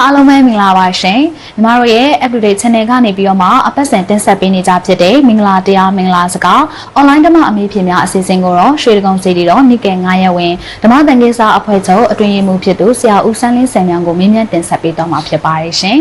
အားလုံးပဲမင်္ဂလာပါရှင်ညီမတို့ရဲ့ update channel ကနေပြီးတော့မှအပတ်စဉ်တင်ဆက်ပေးနေကြဖြစ်တဲ့မင်္ဂလာတရားမင်္ဂလာစကား online ဓမ္မအမေဖြေများအစီအစဉ်ကိုတော့ရွှေတကုံစီတီတော့နေ့က9ရက်ဝင်ဓမ္မသင်္ကေတအဖွဲ့ချုပ်အတွင်းရေးမှူးဖြစ်သူဆရာဦးစန်းလင်းစံမြောင်ကိုမေးမြန်းတင်ဆက်ပေးတော့မှာဖြစ်ပါတယ်ရှင်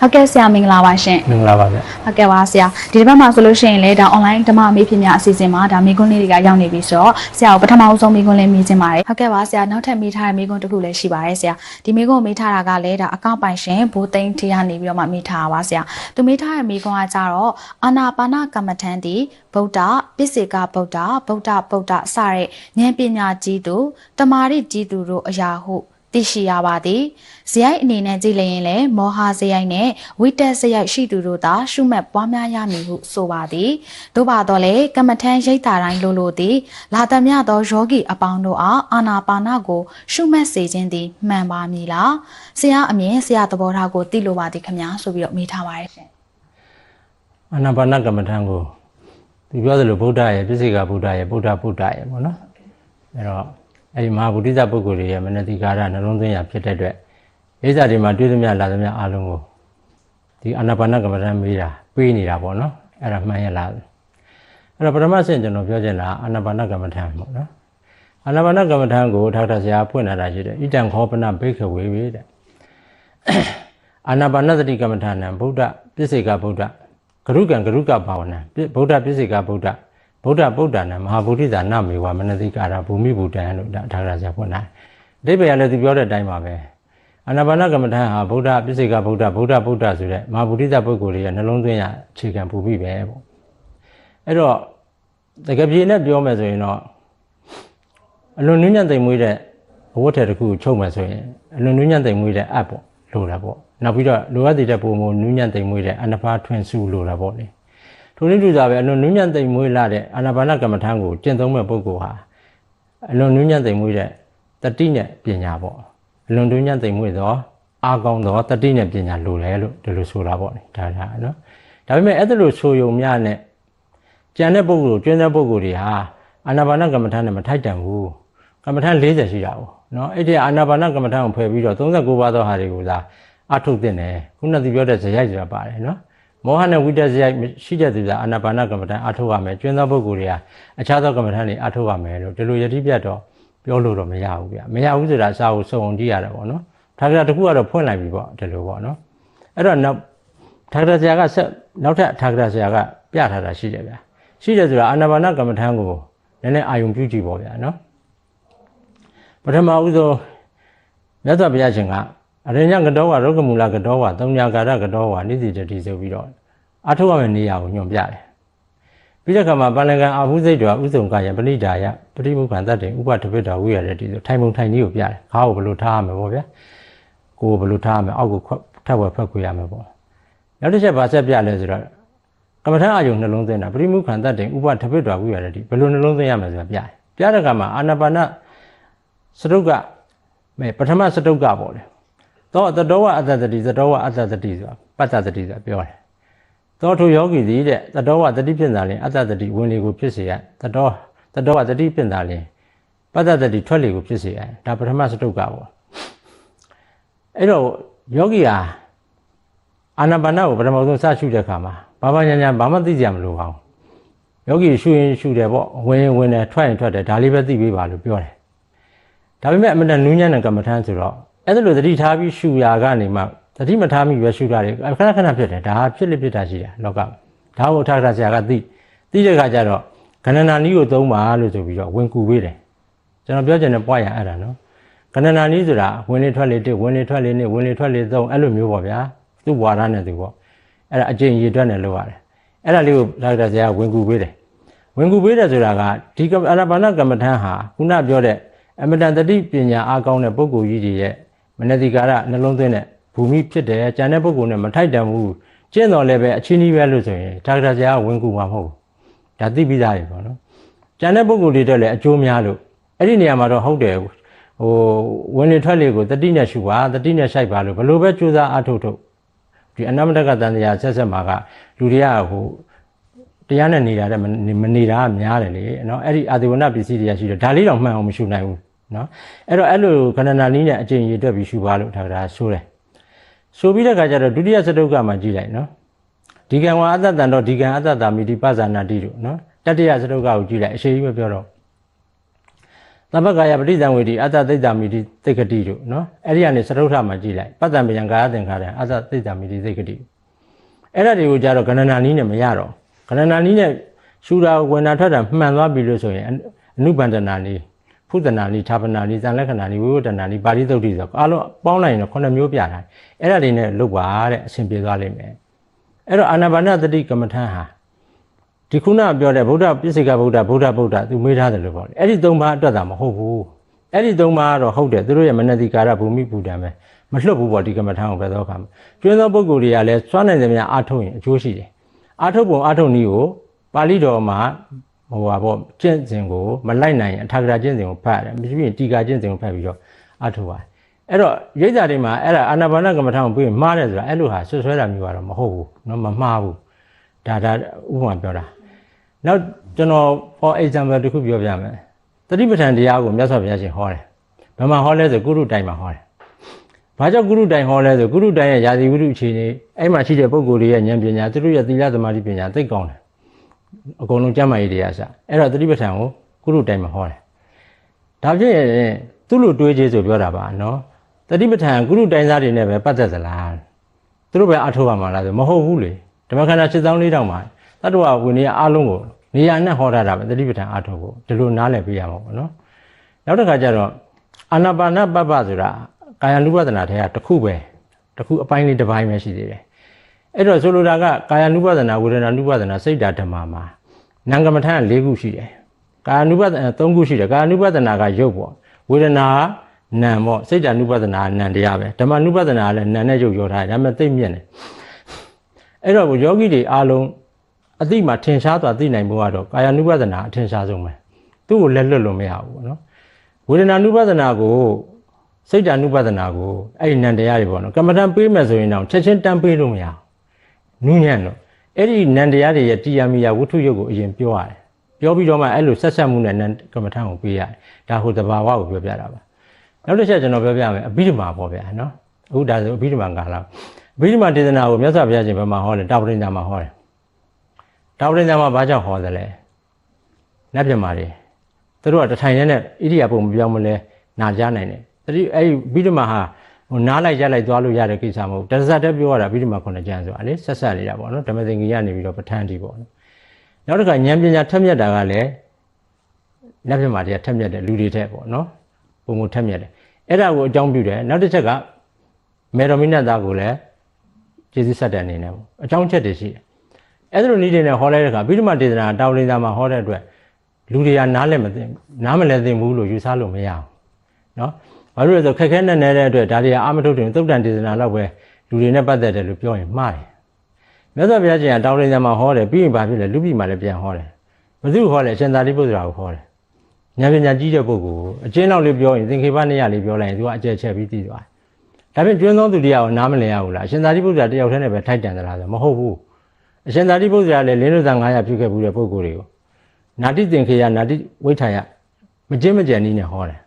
ဟုတ်ကဲ့ဆရာမင်္ဂလာပါရှင်မင်္ဂလာပါဗျဟုတ်ကဲ့ပါဆရာဒီတစ်ပတ်မှာဆိုလို့ရှိရင်လည်းဒါ online ဓမ္မအမေဖြေများအစီအစဉ်မှာဒါမိကွန်းလေးတွေကရောက်နေပြီဆိုတော့ဆရာကိုပထမအဆုံးမိကွန်းလေးမေးချင်ပါတယ်ဟုတ်ကဲ့ပါဆရာနောက်ထပ်မေးထားတဲ့မိကွန်းတစ်ခုလည်းရှိပါတယ်ဆရာဒီမိကွန်းကိုမေးထားတာကလည်းဒါအကောင့်ပိုင်ရှင်ဘိုးသိန်းထေးကနေပြီးတော့မှမေးထားတာပါဆရာသူမေးထားတဲ့မိကွန်းကကြတော့အာနာပါနကမ္မထံတိဗုဒ္ဓပိစေကဗုဒ္ဓဗုဒ္ဓဗုဒ္ဓစတဲ့ဉာဏ်ပညာကြီးသူတမာရိကြီးသူတို့အရာဟုသိရှိရပါသည်ဇယိုက်အနေနဲ့ကြည့်လျင်လည်းမောဟဇယိုက်နဲ့ဝိတက်ဇယိုက်ရှိသူတို့သာရှုမှတ်ပွားများရမည်ဟုဆိုပါသည်သို့ပါတော့လေကမ္မထံရိတ်တာတိုင်းလို့သည်လာသမျှသောယောဂီအပေါင်းတို့အားအာနာပါနကိုရှုမှတ်စေခြင်းသည်မှန်ပါမည်လားဆရာအမြင်ဆရာသဘောထားကိုသိလိုပါသည်ခင်ဗျာဆိုပြီးတော့မေးထားပါတယ်ရှင်အာနာပါနကမ္မထံကိုဒီပြောသလိုဗုဒ္ဓရဲ့ပြစ္ဆေကဗုဒ္ဓရဲ့ဗုဒ္ဓဗုဒ္ဓရဲ့ပေါ့နော်အဲ့တော့အဲ့ဒီမဟာဗုဒ္ဓဇပုဂ္ဂိုလ်တွေရဲ့မနတိကာရနှလုံးသွင်းရဖြစ်တဲ့အတွက်အိဇာတွေမှာတွေ့သမျှလာသမျှအားလုံးကိုဒီအာနာပါနကမ္မထံမေးတာပေးနေတာပေါ့နော်အဲ့ဒါမှန်ရလားအဲ့တော့ပထမဆင့်ကျွန်တော်ပြောချင်တာအာနာပါနကမ္မထံပေါ့နော်အာနာပါနကမ္မထံကိုထောက်ထဆရာဖွင့်လာတာရှိတယ်ဣတံခောပနဘိက္ခဝေတဲ့အာနာပါနစတိကမ္မထံဗုဒ္ဓပြစ္ဆေကဗုဒ္ဓဂရုကံဂရုကဘာဝနာဗုဒ္ဓပြစ္ဆေကဗုဒ္ဓဗုဒ္ဓဗုဒ္ဓနာမဟာဗုဒ္ဓဇာနမေဝမနတိကာရဘူမိဘူတံလို့ဒါထာဂရဆရာဖွင့်လာအဓိပ္ပာယ်လည်းသူပြောတဲ့အတိုင်းပါပဲအာနာပါနကမ္မထံဟာဗုဒ္ဓပြစ္ဆေကဗုဒ္ဓဗုဒ္ဓဗုဒ္ဓဆိုတဲ့မဟာဗုဒ္ဓဇပုဂ္ဂိုလ်ရဲ့နှလုံးသွင်းရအခြေခံဘူမိပဲပေါ့အဲ့တော့တကယ်ပြေနဲ့ပြောမယ်ဆိုရင်တော့အလွန်နည်းညံ့သိမ်မွေးတဲ့အဝတ်ထည်တစ်ခုကိုချုပ်မယ်ဆိုရင်အလွန်နည်းညံ့သိမ်မွေးတဲ့အပ်ပေါ့လိုတာပေါ့နောက်ပြီးတော့လိုအပ်တဲ့ပုံမနည်းညံ့သိမ်မွေးတဲ့အနဖာထွင်စုလိုတာပေါ့လေထိုနည်းတူစွာပဲအလွန်နည်းညံ့သိမ်မွေးလာတဲ့အာနာပါနကမ္မထံကိုကျင့်သုံးမဲ့ပုဂ္ဂိုလ်ဟာအလွန်နည်းညံ့သိမ်မွေးတဲ့တတိနဲ့ပညာပေါ့အလွန်နည်းညံ့သိမ်မွေးသောအာကောင်းသောတတိနဲ့ပညာလိုတယ်လို့ဒီလိုဆိုတာပေါ့လေဒါနော်ဒါပေမဲ့အဲ့ဒါလိုဆိုယုံများနဲ့ကျန်တဲ့ပုဂ္ဂိုလ်ကျွမ်းတဲ့ပုဂ္ဂိုလ်တွေဟာအာနာပါနကမ္မထံနဲ့မထိုက်တန်ဘူးကမ္မထံ40ရှိတာပေါ့နော်အဲ့ဒီအာနာပါနကမ္မထံကိုဖယ်ပြီးတော့39ပါးသောဟာတွေကိုသာအထုတ်တင်တယ်ခုနကပြောတဲ့ဇယိုက်ဆိုတာပါတယ်နော်မောဟနဲ့ဝိတ္တဇယိုက်ရှိတဲ့သူကအာနာပါနကမ္မထံအထုတ်ရမယ်ကျွမ်းသောပုဂ္ဂိုလ်တွေကအခြားသောကမ္မထံတွေအထုတ်ရမယ်လို့ဒီလိုယတိပြတ်တော့ပြောလို့တော့မရဘူးဗျမရဘူးဆိုတာအစာကိုစုံအောင်ကြည့်ရတယ်ပေါ့နော်ထာဂရတခုကတော့ဖွင့်လိုက်ပြီပေါ့ဒီလိုပေါ့နော်အဲ့တော့နောက်ထာဂရဆရာကနောက်ထပ်ထာဂရဆရာကပြထားတာရှိတယ်ဗျရှိတယ်ဆိုတာအာနာပါနကမ္မထံကိုနည်းနည်းအာယုံပြုကြည့်ပေါ့ဗျာနော်ပထမဦးဆုံးမြတ်စွာဘုရားရှင်ကအရိညကတောဝရုက္ခမူလကတောဝသုံးညာကာရကတောဝနိတိတတိဆိုပြီးတော့အထုတ်ရမယ့်နေရာကိုညွှန်ပြတယ်ပြီးတဲ့အခါမှာပန္နကံအာဟုစိတ်တော်ဥစုံကယပဏိဒါယပရိမုခန္တတေဥပတပိတ္တဝိရတတိဆိုထိုင်ပုံထိုင်နည်းကိုပြတယ်ခါကိုဘယ်လိုထားရမလဲပေါ့ဗျာကိုယ်ဘယ်လိုထားရမလဲအောက်ကိုထပ်ဝက်ဖက်ခွေရမယ်ပေါ့နောက်တစ်ချက်ဗာဆက်ပြလဲဆိုတော့ကမ္မထအာယုံနှလုံးသွင်းတာပရိမုခန္တတေဥပတပိတ္တဝိရတတိဘယ်လိုနှလုံးသွင်းရမလဲဆိုတာပြတယ်ပြတဲ့အခါမှာအာနာပါနစတုကပထမစတုကပေါ့လေသောတတောဝအတ္တတတိသတောဝအတ္တတတိဆိုတာပတ္တတတိဆိုတာပြောတယ်သောထိုယောဂီသည်တဲ့သတောဝတတိဖြစ်တာလင်အတ္တတတိဝင်လေကိုဖြစ်စေရသတောဝတတိဖြစ်တာလင်ပတ္တတတိထွက်လေကိုဖြစ်စေရဒါပထမစတုကပေါ့အဲ့တော့ယောဂီဟာအာနာပါနကိုပထမဆုံးစရှုတဲ့အခါမှာဘာညာဘာမှသိကြမလို့အောင်ယောဂီရှုရင်ရှုတယ်ပေါ့ဝင်တယ်ထွက်ရင်ထွက်တယ်ဒါလေးပဲသိပေးပါလို့ပြောတယ်ဒါပေမဲ့အမှန်တန်နူးညံ့တဲ့ကမ္မထမ်းဆိုတော့အဲ့ဒါလိုသတိထားပြီးရှုရာကနေမှသတိမထားမိပဲရှုတာတွေခဏခဏဖြစ်တယ်ဒါဖြစ်လိဖြစ်တာရှိတာလောကဒါကိုထာဂရဆရာကသိတဲ့ခါကျတော့ကဏ္ဍနာနည်းကိုသုံးပါလို့ဆိုပြီးတော့ဝင်ကူပေးတယ်ကျွန်တော်ပြောချင်တဲ့ point ရအဲ့ဒါနော်ကဏ္ဍနာနည်းဆိုတာဝင်လေထွက်လေတစ်ဝင်လေထွက်လေနှစ်ဝင်လေထွက်လေသုံးအဲ့လိုမျိုးပေါ့ဗျာသူ့ဝါဒနဲ့သူပေါ့အဲ့ဒါအကျင့်ရည်အတွက်နဲ့လုပ်ရတယ်အဲ့ဒါလေးကိုထာဂရဆရာကဝင်ကူပေးတယ်ဝင်ကူပေးတယ်ဆိုတာကဒီအာနာပါနကမ္မထံဟာခုနပြောတဲ့အမတန်တတိပညာအားကောင်းတဲ့ပုဂ္ဂိုလ်ကြီးတွေရဲ့မနတိကာရနှလုံးသွင်းတဲ့ဘူမိဖြစ်တယ်ကျန်တဲ့ပုဂ္ဂိုလ်နဲ့မထိုက်တန်ဘူးကျင့်တော်လည်းပဲအချင်းကြီးပဲလို့ဆိုရင်ထာဂရဆရာကဝင်ကူမှာမဟုတ်ဘူးဒါသိပြီးသားရေပေါ့နော်ကျန်တဲ့ပုဂ္ဂိုလ်တွေတော့လည်းအကျိုးများလို့အဲ့ဒီနေရာမှာတော့ဟုတ်တယ် ဝင်လေထွက်လေကိုတတိနဲ့ရှုပါတတိနဲ့ရှိုက်ပါလို့ဘလို့ပဲကြိုးစားအားထုတ်ဒီအနမတကတန်တရားဆက်မှာကလူတွေကတရားနဲ့နေတာတဲ့မနေတာများတယ်လေနော်အဲ့ဒီအာဒီဝနပစ္စည်းတွေကရှိတယ်ဒါလေးတော့မှန်အောင်မရှုနိုင်ဘူးနော်အဲ့တော့အဲ့လိုခန္ဓာနာနည်းနဲ့အကျင့်ရည်တွက်ပြီးရှုပါလို့ဒါကဆိုတယ်ဆိုပြီးတဲ့အခါကျတော့ဒုတိယစတုကမှာကြည့်လိုက်နော်ဒီကံဝါအတ္တတန်တော့ဒီကံအတ္တတာမိတိပဇာနာတိတို့နော်တတိယစတုကကိုကြည့်လိုက်အရှိကြီးပဲပြောတော့သဗ္ဗကာယပဋိသင်္ဝေတိအတ္တသိတ္တမိတိသိက္ခတိတို့နော်အဲ့ဒီကနေစတုထမှာကြည့်လိုက်ပတ္တံပယံကာယသင်္ခါရအတ္တသိတ္တမိတိသိက္ခတိအဲ့ဒါတွေကိုကြတော့ကဏ္ဍနာနည်းနဲ့မရတော့ကဏ္ဍနာနည်းနဲ့ရှုတာဝင်တာထွက်တာမှန်သွားပြီလို့ဆိုရင်အနုပန္ဒနာနည်းဖုဒနာနည်းဌာပနာနည်းသံလက္ခဏာနည်းဝိဝတ္တနာနည်းပါဠိသုတ်တိဆိုအားလုံးပေါင်းလိုက်ရင်တော့9မျိုးပြတာအဲ့ဒါတွေနဲ့လုပ်ပါတဲ့အဆင်ပြေသွားလိမ့်မယ်အဲ့တော့အာနာပါနသတိကမ္မထံဟာဒီခုနပြောတဲ့ဗုဒ္ဓပစ္စေကဗုဒ္ဓသူမေးထားတယ်လို့ပြောတယ်အဲ့ဒီ၃ပါးအတွက်တာမဟုတ်ဘူးအဲ့ဒီ၃ပါးကတော့ဟုတ်တယ်သူတို့ရဲ့မနတိကာရဘူမိပူတံပဲမလွတ်ဘူးပေါ့ဒီကမ္မထံကိုပဲတော့ခါမှာကျွမ်းသောပုဂ္ဂိုလ်တွေကလည်းစွမ်းနိုင်တဲ့များအားထုတ်ရင်အကျိုးရှိတယ်အားထုတ်ပုံအားထုတ်နည်းကိုပါဠိတော်မှာကျင့်စဉ်ကိုမလိုက်နိုင်ရင်အထာဂရကျင့်စဉ်ကိုဖတ်ရတယ်မရှိရင်တီကာကျင့်စဉ်ကိုဖတ်ပြီးတော့အားထုတ်ပါတယ်အဲ့တော့ရိပ်သာတွေမှာအဲ့ဒါအာနာပါနကမ္မထံကိုပြီးမှားတယ်ဆိုတာအဲ့လိုဟာဆွဆွဲတာမျိုးကတော့မဟုတ်ဘူးเนาะမမှားဘူးဒါဥပမာပြောတာနောက်ကျွန်တော် for example တစ်ခုပြောပြမယ်တတိပဋ္ဌာန်တရားကိုမြတ်စွာဘုရားရှင်ဟောတယ်ဘယ်မှာဟောလဲဆိုကုရုတိုင်မှာဟောတယ်ဘာကြောင့်ကုရုတိုင်ဟောလဲဆိုကုရုတိုင်ရဲ့ယာတိဝိတုအခြေအနေအဲ့မှာရှိတဲ့ပုဂ္ဂိုလ်တွေရဲ့ဉာဏ်ပညာသူတို့ရဲ့သီလသမာဓိပညာသိကောင်းတယ်အကုန်လုံးကျမ်းမာရေးတရားစအဲ့တော့တတိပဋ္ဌာန်ကိုကုရုတိုင်မှာဟောတယ်ဒါဖြစ်ရင်သူ့လိုတွေးခြင်းဆိုပြောတာပါနော်တတိပဋ္ဌာန်ကုရုတိုင်သားတွေနဲ့ပဲပတ်သက်သလားသူတို့ပဲအထောက်ပါမှာလားဆိုမဟုတ်ဘူးလေဓမ္မခန္ဓာ7400မှာတတ္တဝဝိနည်းအားလုံးကိုနေရာနဲ့ဟောထားတာပဲတတိပဋ္ဌာန်အထောက်ကိုဒီလိုနားလည်ပြရမှာပေါ့နော်နောက်တစ်ခါကျတော့အာနာပါနပပဆိုတာကာယ ानु ပဒနာထဲကတစ်ခုအပိုင်းလေးတစ်ပိုင်းပဲရှိသေးတယ်အဲ့တော့ဆိုလိုတာကကာယ ानु ပဒနာဝေဒနာ ानु ပဒနာစိတ်ဓာတ်ဓမ္မမှာနာမ်ကမ္မထံ4ခုရှိတယ်ကာယ ानु ပဒနာ3ခုရှိတယ်ကာယ ानु ပဒနာကရုပ်ပေါ့ဝေဒနာနာမ်ပေါ့စိတ်ဓာတ် ानु ပဒနာနာမ်တရားပဲဓမ္မ ानु ပဒနာကလည်းနာမ်နဲ့ရုပ်ရောထားတယ်ဒါပေမဲ့သိမြင့်တယ်အဲ့တော့ယောဂီတွေအားလုံးအတိမှာထင်ရှားသွားသိနိုင်ဖို့ကတော့ကာယ ानु ပဒနာအထင်ရှားဆုံးပဲသူ့ကိုလက်လွတ်လို့မရဘူးပေါ့နော်ဝေဒနာ ानु ပဒနာကိုစိတ်ဓာတ် ानु ပဒနာကိုအဲ့ဒီနံတရားတွေပေါ့နော်ကမ္မထံပေးမယ်ဆိုရင်တော့ချက်ချင်းတန်းပေးလို့မရဘူးနူးညံ့တော့အဲ့ဒီနံတရားတွေရဲ့တရားမိယာဝတ္ထုရုပ်ကိုအရင်ပြောရတယ်ပြောပြီးတော့မှအဲ့လိုဆက်ဆက်မှုနဲ့နံကမ္မထံကိုပေးရတယ်ဒါဟိုတဘာဝကိုပြောပြတာပါနောက်တစ်ချက်ကျွန်တော်ပြောပြမယ်အဘိဓမ္မာပေါ့ဗျာနော်အခုဒါဆိုအဘိဓမ္မာကာလအဘိဓမ္မာဒေသနာကိုမြတ်စွာဘုရားရှင်ဘယ်မှာဟောလဲတာဝရိန္ဒာမှာဟောတယ်တာဝရိန္ဒာမှာဘာကြောင့်ဟောသလဲနတ်ပြမာတွေသူတို့ကတထိုင်နဲ့ဣရိယာပုမပြောင်းမလဲနာကြားနိုင်တယ်အဲ့ဒီဘိဓမ္မာဟာနားလိုက်ရလိုက်သွားလို့ရတဲ့ကိစ္စမဟုတ်တရဇတ်တက်ပြောရတာဘိဓမ္မာ9ကျမ်းဆိုတာလေဆက်ဆက်နေတာပေါ့နော်ဓမ္မသင်္ကေယနေပြီးတော့ပဋ္ဌာန်းတီပေါ့နော်နောက်တစ်ခါဉာဏ်ပညာထက်မြက်တာကလည်းနတ်ပြမာတွေကထက်မြက်တယ်လူတွေထက်ပေါ့နော်ပုံမထက်မြက်တယ်အဲ့ဒါကိုအကြောင်းပြုတယ်နောက်တစ်ချက်ကမေတော်မိနတ်သားကိုလည်းကျေးဇူးဆက်တဲ့အနေနဲ့ပေါ့အကြောင်းချက်တွေရှိတယ်အဲ့ဒါလိုနည်းတွေနဲ့ဟောလိုက်တဲ့အခါဘိဓမ္မာဒေသနာတာဝရိန္ဒာမှာဟောတဲ့အတွက်လူတွေကနားမလဲသိဘူးလို့ယူဆလို့မရဘူးနော်ဘာလို့လဲဆိုခက်ခဲနဲ့နေတဲ့အတွက်ဒါတွေကအာမထုတ်တယ်သုတ်တန်ဒေသနာတော့ပဲလူတွေနဲ့ပတ်သက်တယ်လို့ပြောရင်မှားတယ်မြတ်စွာဘုရားရှင်ကတာဝရိန္ဒာမှာဟောတယ်ပြီးရင်ဘာဖြစ်လဲလူပြည်မှာလည်းပြန်ဟောတယ်ဘယ်သူဟောလဲအရှင်သာရိပုတ္တရာကိုဟောတယ်ဉာဏ်ပညာကြီးတဲ့ပုဂ္ဂိုလ်အကျဉ်းလောက်လေးပြောရင်သင်္ခေပနိယလေးပြောလိုက်ရင်သူကအကျယ်ချက်ပြီးသိသွားတယ်ဒါပြင်ကျွန်းသောသူတရားကိုနားမလည်ရဘူးလားအရှင်သာရိပုတ္တရာတယောက်တည်းနဲ့ပဲထိုက်တန်သလားဆိုမဟုတ်ဘူးအရှင်သာရိပုတ္တရာလည်းလင်းလို့သာ900ပြုခဲ့ဘူးတဲ့ပုဂ္ဂိုလ်တွေကိုနာတိသင်္ခေယနာတိဝိထာယမကျင့်မကြံနည်းနဲ့ဟောတယ်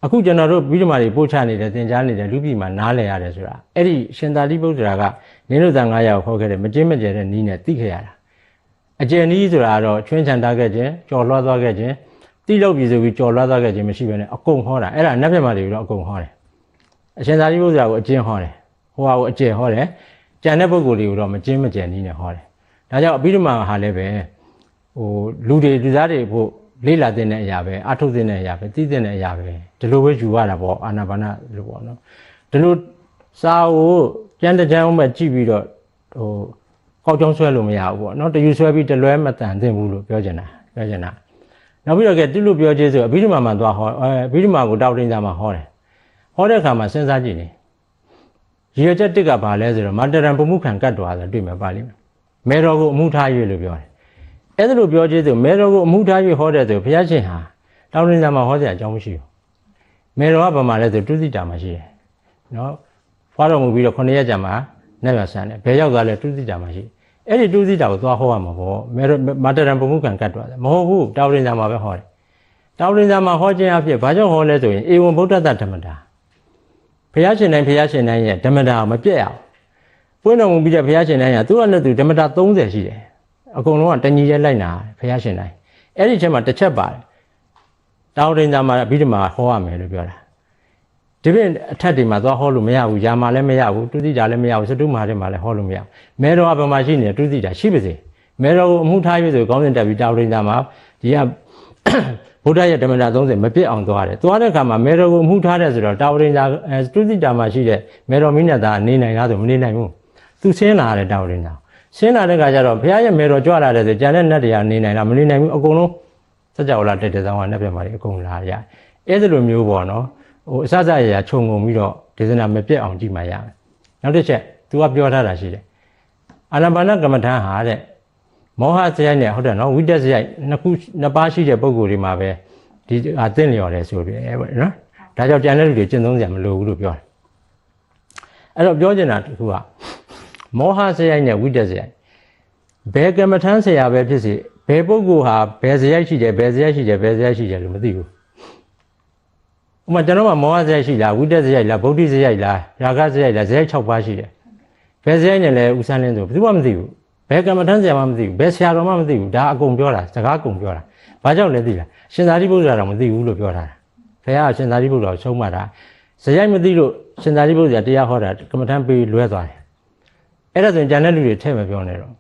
အခုကျွန်တော်တို့ဘိဓမ္မာတွေပို့ချနေတယ်သင်ကြားနေတယ်လူပြည်မှာနားလည်ရတယ်ဆိုတာအဲ့ဒီရှင်သာရိပုတ္တရာကလင်းလို့သာ900ကိုခေါ်ခဲ့တယ်မကျင့်မကြံတဲ့နည်းနဲ့သိခဲ့ရတာအကျဉ်းနည်းဆိုတာတော့ချွင်းချန်တာခဲ့ခြင်းကြော်လွှားသွားခဲ့ခြင်းတိလောက်ပြီဆိုပြီးကြော်လွှားသွားခဲ့ခြင်းမရှိဘဲနဲ့အကုန်ဟောတာအဲ့ဒါနတ်ပြမာတွေတော့အကုန်ဟောတယ်အရှင်သာရိပုတ္တရာကိုအကျဉ်းဟောတယ်ဟိုဟာကိုအကျယ်ဟောတယ်ကျန်တဲ့ပုဂ္ဂိုလ်တွေကိုတော့မကျင့်မကြံနည်းနဲ့ဟောတယ်ဒါကြောင့်အဘိဓမ္မာဟာလည်းပဲလူတွေလူသားတွေဖို့လေးလာတဲ့အရာပဲအထုတ်တဲ့အရာပဲသိတဲ့အရာပဲဒီလိုပဲယူရတာပေါ့အာနာပါနလို့ပေါ့နော်ဒီလိုစာကိုကြမ်းတကြမ်းမှကြည့်ပြီးတော့ကောက်ကြောင်းဆွဲလို့မရဘူးပေါ့နော်တယူဆွဲပြီးတလွဲမတန်သင့်ဘူးလို့ပြောချင်တာနောက်ပြီးတော့ကဲတိလို့ပြောခြင်းဆိုအဘိဓမ္မာမှာသွားဟောအဘိဓမ္မာကိုတောက်တင်ကြမှာဟောတယ်ဟောတဲ့အခါမှာစဉ်းစားကြည့်နေရည်ရွယ်ချက်တစ်ကဘာလဲဆိုတော့မာတရံပမှုခံကတ်တော်ဆိုတွေ့မှာပါလိမ့်မယ်မေတော်ကိုအမှုထား၍လို့ပြောတယ်အဲ့ဒါလိုပြောခြင်းဆိုမေတော်ကိုအမှုထား၍ဟောတဲ့ဆိုဘုရားရှင်ဟာတောင်းတင်ကြမှာဟောစရာအကြောင်းမရှိဘူး မေရောကဘာမှလဲဆိုတုသိတာမှာရှိတယ်နော်ဖွားတော်မူပြီးတော့9ရက်ကြာမှာနတ်ရဆန်တယ်ဘယ်ရောက်သွားလဲတုသိတာမှာရှိအဲ့ဒီတုသိတာကိုသွားဟောရမှာပေါ့မေရောမာတရံပုံမှုကံကတ်သွားတယ်မဟုတ်ဘူးတာဝရင်သာမှာပဲဟောတယ်တာဝရင်သာမှာဟောခြင်းအဖြစ်ဘာကြောင့်ဟောလဲဆိုရင်ဧဝံဗုဒ္ဓတဓမ္မတာဘုရားရှင်တိုင်းရဲ့ဓမ္မတာမပြတ်အောင်ပွင့်တော်မူပြီးတဲ့ဘုရားရှင်တိုင်းကသူ့အနဲ့သူဓမ္မတာ30ရှိတယ်အကုန်လုံးကတညီရဲလိုက်နာဘုရားရှင်တိုင်းအဲ့ဒီချက်မှာတစ်ချက်ပါတယ်တာဝရင်သာမှာပြီးတော့မှဟောရမယ်လို့ပြောတာဒီပြင်အထက်တွေမှာသွားဟောလို့မရဘူးယာမှာလည်းမရဘူးတုသိတာလည်းမရဘူးစတုမာတွေမှာလည်းဟောလို့မရဘူးမဲတော်ကဘာမှရှိနေတုသိတာရှိပါစေမဲတော်ကိုအမှုထားရဆိုခေါင်းစဉ်တက်ပြီးတာဝရင်သာမှာဒီကဗုဒ္ဓရဲ့ဓမ္မတာ30မပြည့်အောင်သွားတယ်သွားတဲ့အခါမှာမဲတော်ကိုအမှုထားတဲ့ဆိုတော့တာဝရင်သာတုသိတာမှာရှိတဲ့မဲတော်မိနတ်သားနေနိုင်လားဆိုမနေနိုင်ဘူးသူဆင်းလာတဲ့တာဝရင်သာဆင်းလာတဲ့အခါကျတော့ဘုရားရဲ့မဲတော်ကြွလာတဲ့ဆိုကျန်တဲ့နတ်တွေကနေနိုင်လားမနေနိုင်ဘူးအကုန်လုံးစကြဝဠာတက်တဲ့ဆောင်ကနတ်ပြမာတွေအကုန်လာရအဲ့ဒီလိုမျိုးပေါ့နော်ဟိုအစစရရခြုံငုံပြီးတော့ဒေသနာမပြတ်အောင်ကြည့်မှရမယ်နောက်တစ်ချက် तू ကပြောထားတာရှိတယ်အာနာပါနကမ္မဋ္ဌာန်းဟာတဲ့မောဟစရိုက်နဲ့ဟုတ်တယ်နော်ဝိတ္တစရိုက်နှစ်ပါးရှိတဲ့ပုံကိုယ်တွေမှာပဲဒီအသင့်လျော်တယ်ဆိုပြီးပေါ့နော်ဒါကြောင့်ကြံတဲ့လူတွေကျင့်သုံးကြမလို့ဘူးလို့ပြောတယ်အဲ့တော့ပြောချင်တာတစ်ခုကမောဟစရိုက်နဲ့ဝိတ္တစရိုက်ဘယ်ကမ္မဋ္ဌာန်းဆရာပဲဖြစ်စေဘယ်ပုဂ္ဂိုလ်ဟာဘယ်စရိုက်ရှိတယ်ဘယ်စရိုက်ရှိတယ်ဘယ်စရိုက်ရှိတယ်လို့မသိဘူးဥပမာကျွန်တော်ကမောဟစရိုက်ရှိလားဝိတ္တစရိုက်လားဗုဒ္ဓစရိုက်လားရာဂစရိုက်လားစရိုက်6ပါးရှိတယ်ဘယ်စရိုက်နဲ့လဲဥစမ်းလင်းဆိုဘယ်သူမှမသိဘူးဘယ်ကမ္မဋ္ဌာန်းဆရာမှမသိဘူးဘယ်ဆရာတော်မှမသိဘူးဒါအကုန်ပြောတာစကားအကုန်ပြောတာဘာကြောင့်လဲသိလားရှင်သာရိပုတ္တရာတော်မသိဘူးလို့ပြောတာဘုရားကရှင်သာရိပုတ္တရာကိုဆုံးမတာစရိုက်မသိလို့ရှင်သာရိပုတ္တရာတရားဟောတာကမ္မဋ္ဌာန်းပေးလွဲသွားတယ်အဲ့ဒါဆိုရင်ဉာဏ်တဲ့လူတွေထဲ့မပြောနဲ့တော့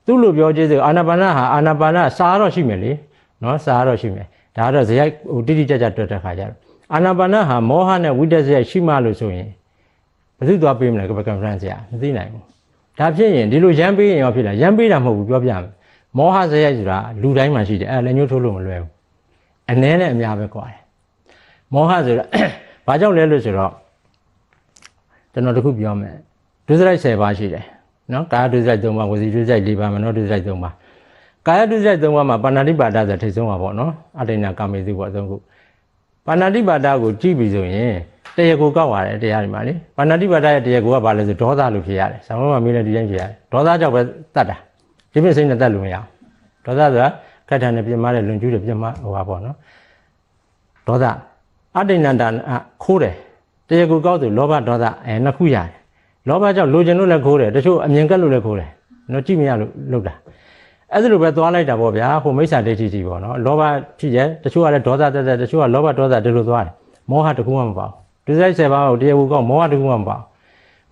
သူ့လိုပြောကျေးဇူးအာနာပါနဟာအာနာပါနစာတော့ရှိမယ်လေနော်စာတော့ရှိမယ်ဒါကတော့ဇယိုက်ဟိုတိတိကျကျတွေ့တဲ့ခါကျတော့အာနာပါနဟာမောဟနဲ့ဝိတ္တဇယိုက်ရှိမှလို့ဆိုရင်ဘယ်သူသွားပေးမလဲကပ္ပကံဖရန့်ဆရာမသိနိုင်ဘူးဒါဖြစ်ရင်ဒီလိုရမ်းပေးရင်ရောဖြစ်လားရမ်းပေးတာမဟုတ်ဘူးပြောပြမယ်မောဟဇယိုက်ဆိုတာလူတိုင်းမှာရှိတယ်အဲ့လည်းညှို့ထိုးလို့မလွယ်ဘူးအနည်းနဲ့အများပဲကွာတယ်မောဟဆိုတာဘာကြောင့်လဲလို့ဆိုတော့ကျွန်တော်တခုပြောမယ်ဒုစရိုက်10ပါးရှိတယ်နော်ကာယဒုစရိုက်3ပါးဝစီဒုစရိုက်4ပါးမနောဒုစရိုက်3ပါးကာယဒုစရိုက်3ပါးမှာပါဏာတိပါဒဆိုထိတ်ဆုံးပါပေါ့နော်အတိဏကာမေစုပေါ့အဆုံးခုပါဏာတိပါဒကိုကြည့်ပြီဆိုရင်တရားကိုကောက်ရတယ်တရားတွေမှာလေပါဏာတိပါဒရဲ့တရားကိုကဘာလဲဆိုဒေါသလို့ဖြစ်ရတယ်ဇာမမမင်းလည်းဒီတိုင်းဖြစ်ရတယ်ဒေါသကြောင့်ပဲတတ်တာဒီပြစိတ်နဲ့တတ်လို့မရအောင်ဒေါသဆိုတာခက်ထန်နဲ့ပြမတဲ့လွန်ကျူးတဲ့ပြမဟိုပါပေါ့နော်ဒေါသအတိဏတာခိုးတယ်တရားကိုကောက်သူလောဘဒေါသနှစ်ခုရတယ်လောဘကြောင့်လိုချင်လို့လည်းခိုးတယ်တချို့အမြင်ကက်လို့လည်းခိုးတယ်နော်ကြည့်မရလို့လုပ်တာအဲ့ဒါလိုပဲသွားလိုက်တာပေါ့ဗျာဟိုမိစ္ဆာဒိဋ္ဌိကြီးပေါ့နော်လောဘဖြစ်ရဲ့တချို့ကလည်းဒေါသတက်တက်တချို့ကလောဘဒေါသဒီလိုသွားတယ်မောဟတခုမှမပါဘူးဒုစရိုက်7ပါးကိုတရားကိုကောက်မောဟတခုမှမပါဘူ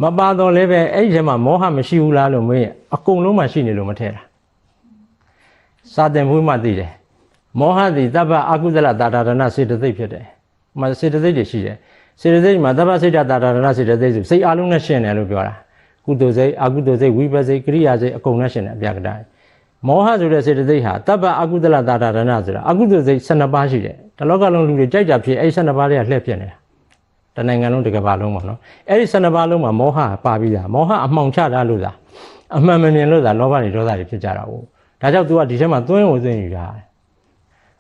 းမပါတော့လည်းပဲအဲ့ဒီထဲမှာမောဟမရှိဘူးလားလို့မေးရင်အကုန်လုံးမှရှိနေလို့မထည့်တာစာသင်ဖို့မှသိတယ်မောဟသည်တပ္ပအကုသလတာတာရဏစေတသိက်ဖြစ်တယ်။မစေတသိက်တွေရှိတယ်။စေတသိက်မှာတပ္ပစိတ်တာတာရဏစေတသိက်ဆိုစိတ်အလုံးနဲ့ရှင်းတယ်လို့ပြောတာ။ကုသိုလ်စိတ်အကုသိုလ်စိတ်ဝိပဿစိတ်ကရိယာစိတ်အကုန်နဲ့ရှင်းတယ်အပြာကတာ။မောဟဆိုတဲ့စေတသိက်ဟာတပ္ပအကုသလတာတာရဏဆိုတာအကုသိုလ်စိတ်12ပါးရှိတယ်။တလောကလုံးလူတွေကြိုက်ကြဖြစ်အဲ့12ပါးတွေကလှည့်ပြနေတာ။တနိုင်ငံလုံးတစ်ကမ္ဘာလုံးပေါ့နော်။အဲ့ဒီ12ပါးလုံးမှာမောဟပါပြီးတာမောဟအမှောင်ချတာလို့သာအမှန်မမြင်လို့သာလောဘတွေဒေါသတွေဖြစ်ကြတာဟုတ်။ဒါကြောင့် तू ကဒီထဲမှာသွင်းဝင်သွင်းယူတာ။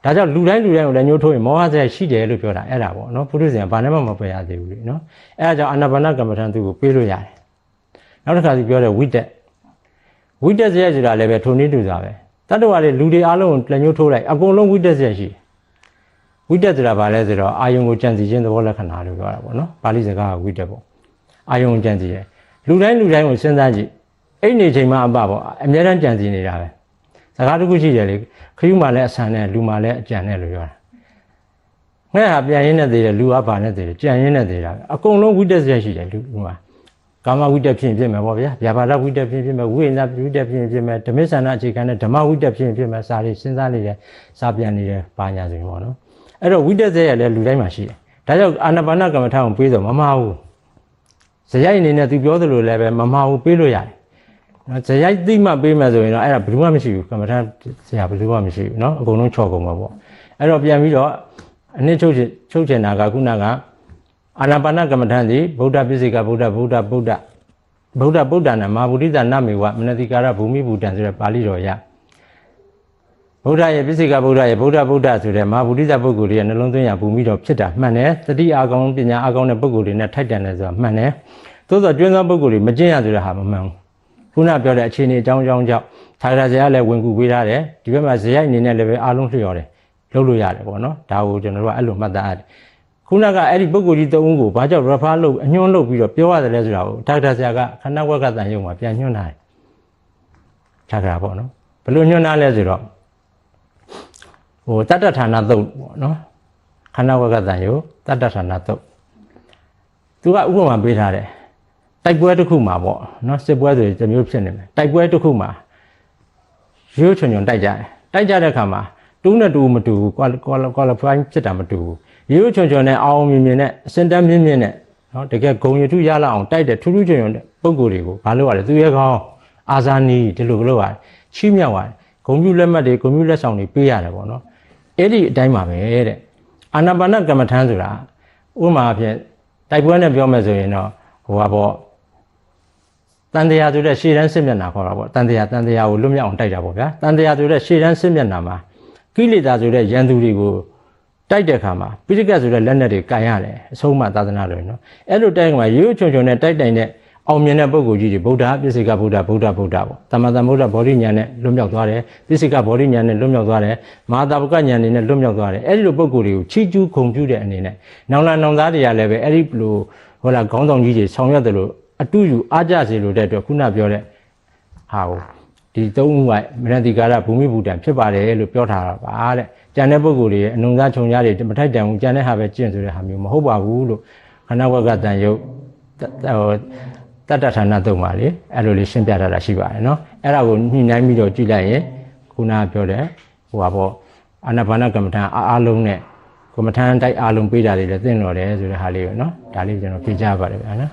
ဒါကြောင့်လူတိုင်းကိုလည်းညှိုးထိုးရင်မောဟစရိုက်ရှိတယ်လို့ပြောတာအဲ့ဒါပေါ့နော်ပုရိသေကဘာနဲ့မှမပယ်ရသေးဘူးလေနော်အဲ့ဒါကြောင့်အာနာပါနကမ္မထံသူကိုပေးလို့ရတယ်နောက်တစ်ခါစီပြောတဲ့ဝိတက်စရိုက်ဆိုတာလည်းပဲထုံနည်းတူတာပဲတတ္တဝါတွေလူတွေအားလုံးကိုညှိုးထိုးလိုက်အကုန်လုံးဝိတက်စရိုက်ရှိဝိတက်ဆိုတာဘာလဲဆိုတော့အာယုံကိုကြံစီခြင်းသဘောလက္ခဏာလို့ပြောတာပေါ့နော်ပါဠိစကားကဝိတက်ပေါ့အာယုံကိုကြံစီတယ်လူတိုင်းကိုစဉ်းစားကြည့်အဲ့ဒီချိန်မှာအပပေါ့အများအားကြံစီနေတာပဲစကားတစ်ခုရှိတယ်လေခရုမှလည်းအဆန်နဲ့လူမှလည်းအကြံနဲ့လို့ပြောတာငှက်ဟာပြန်ရင်းနဲ့သေးတယ်လူကဘာနဲ့သေးတယ်ကြံရင်းနဲ့သေးတာအကုန်လုံးဝိတက်စရိုက်ရှိတယ်လူမှာကာမဝိတက်ဖြစ်မယ်ပေါ့ဗျာဗျာပါဒဝိတက်ဖြစ်မယ်ဝိညာဝိတက်ဖြစ်မယ်ဓမ္မစန္ဒအခြေခံနဲ့ဓမ္မဝိတက်ဖြစ်မယ်စာလေးစဉ်းစားနေတယ်စာပြန်နေတယ်ပါညာဆိုရင်ပေါ့နော်အဲ့တော့ဝိတက်စရိုက်လည်းလူတိုင်းမှာရှိတယ်ဒါကြောင့်အာနာပါနကမ္မထာကိုပေးတော့မမှားဘူးစရိုက်အနေနဲ့သူပြောသလိုလည်းပဲမမှားဘူးပေးလို့ရတယ်နော်ဇယိုက်သိမှပေးမယ်ဆိုရင်တော့အဲ့ဒါဘယ်သူမှမရှိဘူးကမ္မထာဆရာဘယ်သူမှမရှိဘူးနော်အကုန်လုံးချော်ကုန်မှာပေါ့အဲ့တော့ပြန်ပြီးတော့အနှစ်ချုပ်ချင်တာကခုနကအာနာပါနကမ္မထာသည်ဗုဒ္ဓပစ္စေကဗုဒ္ဓနာမဟာဗုဒ္ဓနမေဝမနတိကာရဘူမိဘူတံဆိုတဲ့ပါဠိတော်ရ ဗုဒ္ဓရဲ့ပိစိကဗုဒ္ဓရဲ့ဗုဒ္ဓဆိုတဲ့မဟာဗုဒ္ဓပုဂ္ဂိုလ်ရဲ့နှလုံးသွင်းရပူမိတော့ဖြစ်တာမှန်တယ်တတိအာကောင်းပညာအာကောင်းတဲ့ပုဂ္ဂိုလ်တွေနဲ့ထိုက်တန်တယ်ဆိုတာမှန်တယ်သို့သောကျွမ်းသောပုဂ္ဂိုလ်တွေမကျင့်ရဆိုတဲ့ဟာမမှန်ဘူးခုနပြောတဲ့အခြေအနေအကြောင်းကြောင့်ထာဂရဇေယလည်းဝင်ကူပေးထားတယ်ဒီဘက်မှာဇေယအနေနဲ့လည်းပဲအားလုံးလျှော်တယ်လုပ်လို့ရတယ်ပေါ့နော်ဒါကိုကျွန်တော်တို့ကအဲ့လိုမှတ်သားရတယ်ခုနကအဲ့ဒီပုဂ္ဂိုလ်ကြီးသုံးဦးကိုဘာကြောင့် refer လုပ်အညွှန်းလုပ်ပြီးတော့ပြောရတယ်လဲဆိုတာကိုထာဂရဇေယကခဏဝက်ကတန်ရုံမှာပြန်ညွှန်းထားတယ်ထာဂရပေါ့နော်ဘယ်လိုညွှန်းထားလဲဆိုတော့ဟိုတတ္တဌာနသုတ်ပေါ့နော်ခဏဝက်ကတန်ရုံတတ္တဌာနသုတ်သူကဥပမာပေးထားတယ်တိုက်ပွဲတစ်ခုမှာပေါ့နော်စစ်ပွဲဆိုရင်တစ်မျိုးဖြစ်နေမယ်တိုက်ပွဲတစ်ခုမှာရိုးချွန်တိုက်ကြတယ်တိုက်ကြတဲ့အခါမှာတူးနဲ့တူမတူဘူး qualify ဖြစ်တာမတူဘူးရိုးချွန်နဲ့အောင်မြင်နဲ့အစင်တန်းမြင့်နဲ့နော်တကယ်ဂုံရထုရလာအောင်တိုက်တဲ့ထူးထူးချွန်တဲ့ပုံကိုယ်တွေကိုဘာလို့ရလဲသူရဲ့ကောင်းအာဇာနီးဒီလိုလုပ်ရတယ်ချီးမြှောက်ရတယ်ဂုံပြူလက်မှတ်တွေဂုံပြူလက်ဆောင်တွေပေးရတယ်ပေါ့နော်အဲ့ဒီအတိုင်းပါပဲတဲ့အာနာပါနကမ္မထမ်းဆိုတာဥပမာအဖြစ်တိုက်ပွဲနဲ့ပြောမယ်ဆိုရင်တော့ဟိုပါပေါ့တန်တရားဆိုတဲ့ရှေ့တန်းစစ်မျက်နှာခေါ်တာပေါ့တန်တရားကိုလွတ်မြောက်အောင်တိုက်တာပေါ့ဗျာတန်တရားဆိုတဲ့ရှေ့တန်းစစ်မျက်နှာမှာကိလေသာဆိုတဲ့ရန်သူတွေကိုတိုက်တဲ့အခါမှာပိဋကတ်ဆိုတဲ့လက်နက်တွေကန်ရတယ်အဆုံးမသာသနာတော်နော်အဲ့လိုတိုက်မှာရိုးချွန်နဲ့တိုက်တဲ့အောင်မြင်တဲ့ပုဂ္ဂိုလ်ကြီးတွေဗုဒ္ဓပစ္စေကဗုဒ္ဓပေါ့သမ္မာသမ္ဗုဒ္ဓဘောဓိဉာဏ်နဲ့လွတ်မြောက်သွားတယ်ပစ္စေကဘောဓိဉာဏ်နဲ့လွတ်မြောက်သွားတယ်မဟာတာပကဉာဏ်နဲ့လွတ်မြောက်သွားတယ်အဲ့ဒီလိုပုဂ္ဂိုလ်တွေကိုချီးကျူးဂုဏ်ပြုတဲ့အနေနဲ့နောင်လာနောင်သားတွေကလည်းပဲအဲ့ဒီလိုဟောလာခေါင်းဆောင်ကြီးတွေဆောင်ရွက်တယ်လို့အတူယူအားကြစေလို့တဲ့အတွက်ခုနပြောတဲ့ဟာကိုဒီသုံးဦးကမနတိကာရဘူမိဘူတံဖြစ်ပါတယ်လို့ပြောထားတာပါတဲ့ကျန်တဲ့ပုဂ္ဂိုလ်တွေရဲ့အနုံစားခြုံကြားတွေမထိုက်တန်ဘူးကျန်တဲ့ဟာပဲကျင့်ဆိုတဲ့ဟာမျိုးမဟုတ်ပါဘူးလို့ခဏဝက်ကတန်ယုတ်တတ္တဌာနသုံးပါလေအဲ့လိုလေးရှင်းပြထားတာရှိပါတယ်နော်အဲ့ဒါကိုညှိနှိုင်းပြီးတော့ကြည့်လိုက်ရင်ခုနပြောတဲ့ဟိုပါပေါ့အာနာပါနကမ္မဋ္ဌာန်းအားလုံးနဲ့ကမ္မဋ္ဌာန်းတိုက်အားလုံးပေးတာတွေလည်းသိတော်တယ်ဆိုတဲ့ဟာလေးကိုနော်ဒါလေးကျွန်တော်ပြကြပါတယ်ဗျာနော်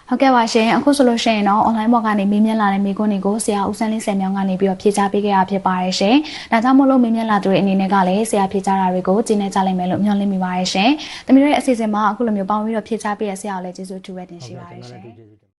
ဟုတ်ကဲ့ပါရှင်အခုဆိုလို့ရှိရင်တော့ online ဘော့ကနေမေးမြန်းလာတဲ့မေးခွန်းတွေကိုဆရာဦးစန်းလင်းဆယ်မြောင်းကနေပြီးတော့ဖြေကြားပေးခဲ့ရဖြစ်ပါတယ်ရှင်။ဒါကြောင့်မို့လို့မေးမြန်းလာသူတွေအနေနဲ့ကလည်းဆရာဖြေကြားတာတွေကိုကြည့်နေကြလိမ့်မယ်လို့မျှော်လင့်မိပါတယ်ရှင်။တမီးတို့ရဲ့အစီအစဉ်မှာအခုလိုမျိုးပေါင်းပြီးတော့ဖြေကြားပေးရဆရာကိုလည်းကျေးဇူးတူပဲတင်ရှိပါတယ်ရှင်။